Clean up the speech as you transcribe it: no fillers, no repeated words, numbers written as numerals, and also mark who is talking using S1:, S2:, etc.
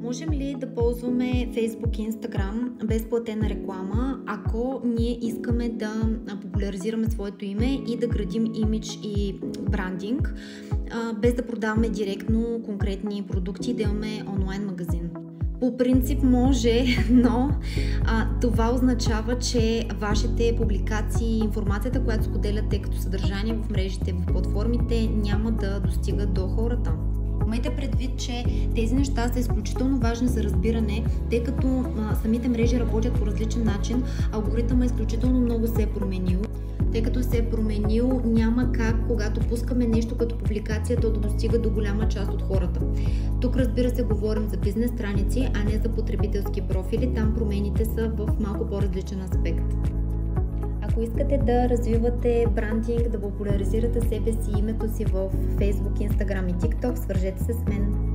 S1: Можем ли да ползваме Facebook и Instagram без платена реклама, ако ние искаме да популяризираме своето име и да градим имидж и брандинг, без да продаваме директно конкретни продукти и да имаме онлайн магазин? По принцип може, но това означава, че вашите публикации, информацията, която споделяте като съдържание в мрежите, в платформите, няма да достигат до хората. Имайте предвид, че тези неща са изключително важни за разбиране, тъй като самите мрежи работят по различен начин, алгоритъмът изключително много се е променил. Тъй като се е променил, няма как, когато пускаме нещо като публикация, то да достига до голяма част от хората. Тук, разбира се, говорим за бизнес страници, а не за потребителски профили. Там промените са в малко по-различен аспект. Ако искате да развивате брандинг, да популяризирате себе си и името си в Facebook, Instagram и TikTok, свържете се с мен.